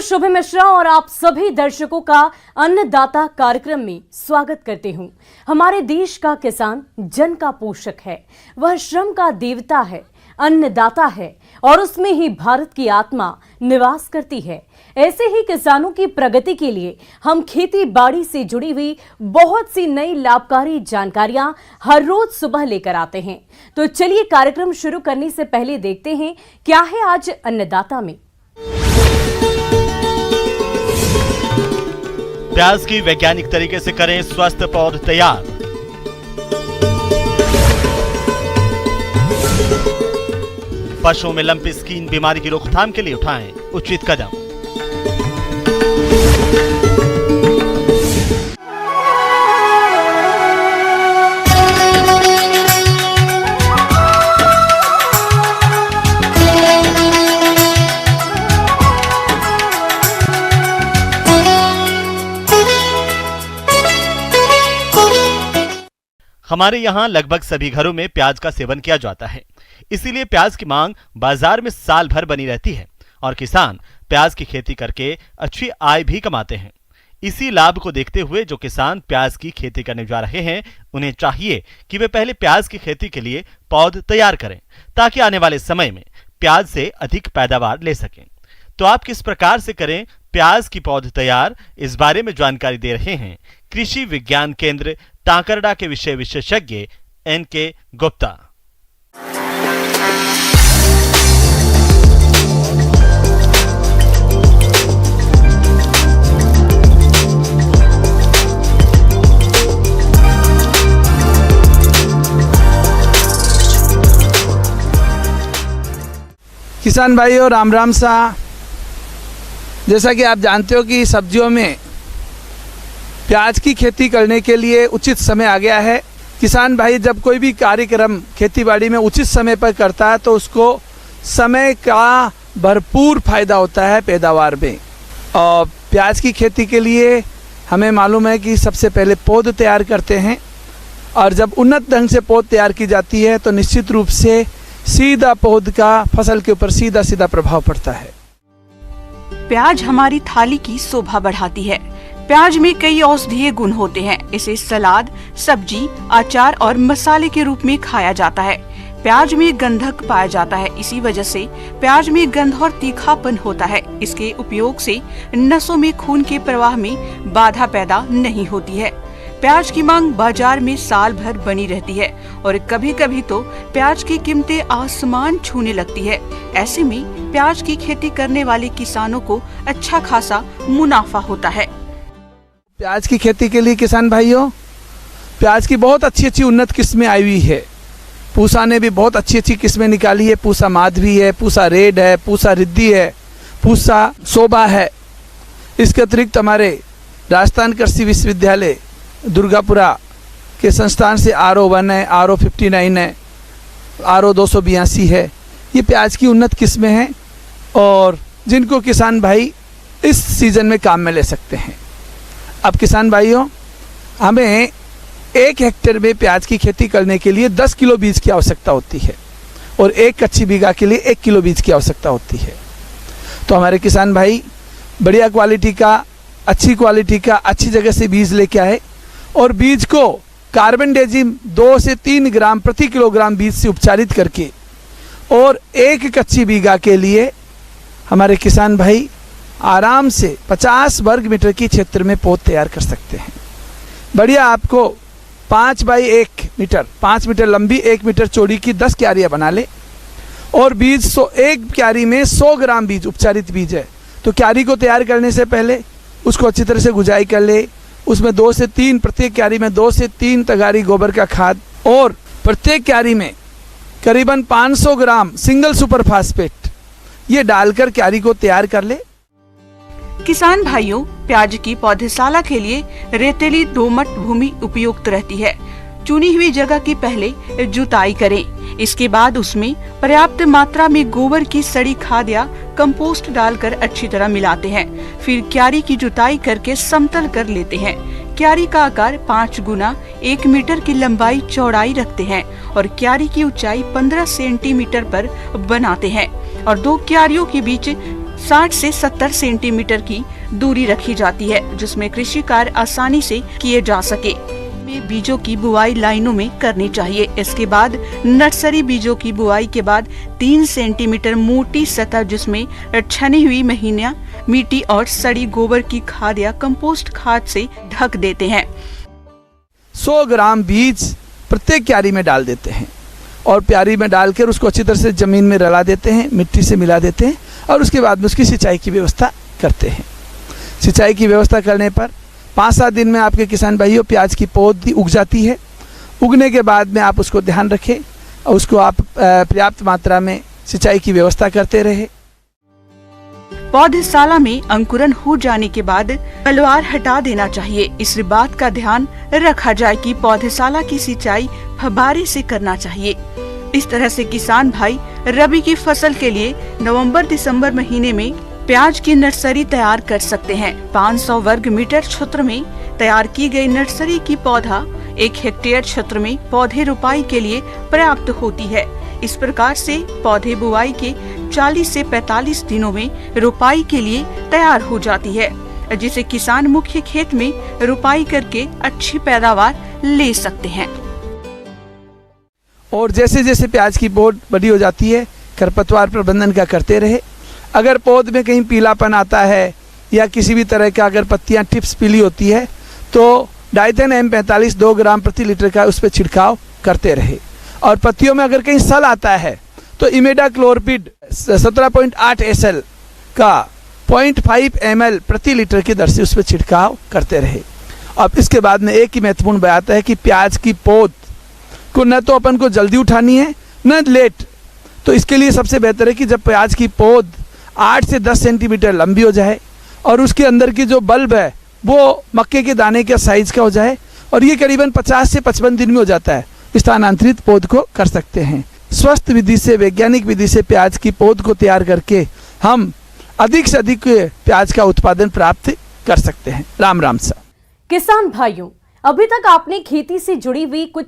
शुभ मिश्रा और आप सभी दर्शकों का अन्नदाता कार्यक्रम में स्वागत करते हूं। हमारे देश का किसान जन का पोषक है, वह श्रम का देवता है, अन्नदाता है और उसमें ही भारत की आत्मा निवास करती है। ऐसे ही किसानों की प्रगति के लिए हम खेती बाड़ी से जुड़ी हुई बहुत सी नई लाभकारी जानकारियां हर रोज सुबह लेकर आते हैं। तो चलिए कार्यक्रम शुरू करने से पहले देखते हैं क्या है आज अन्नदाता में। प्याज की वैज्ञानिक तरीके से करें स्वस्थ पौध तैयार। पशुओं में लंपी स्किन बीमारी की रोकथाम के लिए उठाएं उचित कदम। हमारे यहाँ लगभग सभी घरों में प्याज का सेवन किया जाता है, इसीलिए प्याज की मांग बाजार में साल भर बनी रहती है और किसान प्याज की खेती करके अच्छी आय भी कमाते हैं। इसी लाभ को देखते हुए जो किसान प्याज की खेती करने जा रहे हैं, उन्हें चाहिए कि वे पहले प्याज की खेती के लिए पौध तैयार करें ताकि आने वाले समय में प्याज से अधिक पैदावार ले सकें। तो आप किस प्रकार से करें प्याज की पौध तैयार, इस बारे में जानकारी दे रहे हैं कृषि विज्ञान केंद्र टांकरडा के विषय विशेषज्ञ NK गुप्ता। किसान भाइयों राम राम सा। जैसा कि आप जानते हो कि सब्जियों में प्याज की खेती करने के लिए उचित समय आ गया है। किसान भाई जब कोई भी कार्यक्रम खेतीबाड़ी में उचित समय पर करता है तो उसको समय का भरपूर फायदा होता है पैदावार में। और प्याज की खेती के लिए हमें मालूम है कि सबसे पहले पौध तैयार करते हैं और जब उन्नत ढंग से पौध तैयार की जाती है तो निश्चित रूप से सीधा पौध का फसल के ऊपर सीधा सीधा प्रभाव पड़ता है। प्याज हमारी थाली की शोभा बढ़ाती है। प्याज में कई औषधीय गुण होते हैं। इसे सलाद, सब्जी, अचार और मसाले के रूप में खाया जाता है। प्याज में गंधक पाया जाता है, इसी वजह से प्याज में गंध और तीखापन होता है। इसके उपयोग से नसों में खून के प्रवाह में बाधा पैदा नहीं होती है। प्याज की मांग बाजार में साल भर बनी रहती है और कभी कभी तो प्याज की कीमतें आसमान छूने लगती है। ऐसे में प्याज की खेती करने वाले किसानों को अच्छा खासा मुनाफा होता है। प्याज की खेती के लिए किसान भाइयों प्याज की बहुत अच्छी अच्छी उन्नत किस्में आई हुई है। पूसा ने भी बहुत अच्छी अच्छी किस्में निकाली है। पूसा माधवी है, पूसा रेड है, पूसा रिद्धि है, पूसा शोभा है। इसके अतिरिक्त हमारे राजस्थान कृषि विश्वविद्यालय दुर्गापुरा के संस्थान से RO1 है, RO59 है, RO282 है। ये प्याज की उन्नत किस्में हैं और जिनको किसान भाई इस सीज़न में काम में ले सकते हैं। अब किसान भाइयों हमें 1 हेक्टेयर में प्याज की खेती करने के लिए 10 किलो बीज की आवश्यकता होती है और 1 कच्ची बीघा के लिए 1 किलो बीज की आवश्यकता होती है। तो हमारे किसान भाई बढ़िया क्वालिटी का, अच्छी क्वालिटी का, अच्छी जगह से बीज लेके आए और बीज को कार्बनडेजिम 2 से 3 ग्राम प्रति किलोग्राम बीज से उपचारित करके और 1 कच्ची बीघा के लिए हमारे किसान भाई आराम से 50 वर्ग मीटर की क्षेत्र में पौध तैयार कर सकते हैं। बढ़िया आपको 5 बाई 1 मीटर, 5 मीटर लंबी, 1 मीटर चौड़ी की 10 क्यारियाँ बना ले और बीज 1 क्यारी में 100 ग्राम बीज उपचारित बीज है। तो क्यारी को तैयार करने से पहले उसको अच्छी तरह से गुजाई कर ले। उसमें 2 से 3 प्रत्येक क्यारी में 2 से 3 तगारी गोबर का खाद और प्रत्येक क्यारी में करीबन 500 ग्राम सिंगल सुपर फास्फेट ये डालकर क्यारी को तैयार कर ले। किसान भाइयों प्याज की पौधशाला के लिए रेतीली दोमट भूमि उपयुक्त रहती है। चुनी हुई जगह की पहले जुताई करें। इसके बाद उसमें पर्याप्त मात्रा में गोबर की सड़ी खाद या कंपोस्ट डालकर अच्छी तरह मिलाते हैं। फिर क्यारी की जुताई करके समतल कर लेते हैं। क्यारी का आकार 5 गुना 1 मीटर की लंबाई चौड़ाई रखते हैं और क्यारी की ऊंचाई 15 सेंटीमीटर पर बनाते हैं और 2 क्यारियों के बीच 60 से 70 सेंटीमीटर की दूरी रखी जाती है, जिसमें कृषि कार्य आसानी से किए जा सके। में बीजों की बुआई लाइनों में करनी चाहिए। इसके बाद नर्सरी बीजों की बुआई के बाद 3 सेंटीमीटर मोटी सतह, जिसमें छनी हुई महीना मिट्टी और सड़ी गोबर की खाद या कंपोस्ट खाद से ढक देते हैं। 100 ग्राम बीज प्रत्येक क्यारी में डाल देते हैं और क्यारी में डालकर उसको अच्छी तरह से जमीन में रला देते हैं, मिट्टी से मिला देते हैं और उसके बाद में उसकी सिंचाई की व्यवस्था करते हैं। सिंचाई की व्यवस्था करने पर 5-7 दिन में आपके किसान भाइयों प्याज की पौध उग जाती है। उगने के बाद में आप उसको ध्यान रखें और उसको आप पर्याप्त मात्रा में सिंचाई की व्यवस्था करते रहे। पौधशाला में अंकुरन हो जाने के बाद पलवार हटा देना चाहिए। इस बात का ध्यान रखा जाए कि पौधशाला की सिंचाई फव्वारे से करना चाहिए। इस तरह से किसान भाई रबी की फसल के लिए नवंबर-दिसंबर महीने में प्याज की नर्सरी तैयार कर सकते हैं। 500 वर्ग मीटर क्षेत्र में तैयार की गई नर्सरी की पौधा 1 हेक्टेयर क्षेत्र में पौधे रोपाई के लिए पर्याप्त होती है। इस प्रकार से पौधे बुआई के 40 से 45 दिनों में रोपाई के लिए तैयार हो जाती है, जिसे किसान मुख्य खेत में रोपाई करके अच्छी पैदावार ले सकते हैं। और जैसे जैसे प्याज की पौध बड़ी हो जाती है, खरपतवार प्रबंधन का करते रहे। अगर पौध में कहीं पीलापन आता है या किसी भी तरह का अगर पत्तियां टिप्स पीली होती है तो डाइथेन M45 2 ग्राम प्रति लीटर का उस पर छिड़काव करते रहे। और पत्तियों में अगर कहीं सल आता है तो इमेडाक्लोरपिड 17.8 SL का 0.5 ml प्रति लीटर की दर से उस पर छिड़काव करते रहे। अब इसके बाद में एक ही महत्वपूर्ण बात है कि प्याज की पौध को न तो अपन को जल्दी उठानी है न लेट। तो इसके लिए सबसे बेहतर है कि जब प्याज की पौध 8 से 10 सेंटीमीटर लंबी हो जाए और उसके अंदर की जो बल्ब है वो मक्के के दाने के साइज का हो जाए और ये करीबन 50 से 55 दिन में हो जाता है, स्थानांतरित पौध को कर सकते हैं। स्वस्थ विधि से, वैज्ञानिक विधि से प्याज की पौध को तैयार करके हम अधिक से अधिक प्याज का उत्पादन प्राप्त कर सकते हैं। राम राम सा। किसान भाइयों, अभी तक आपने खेती से जुड़ी हुई कुछ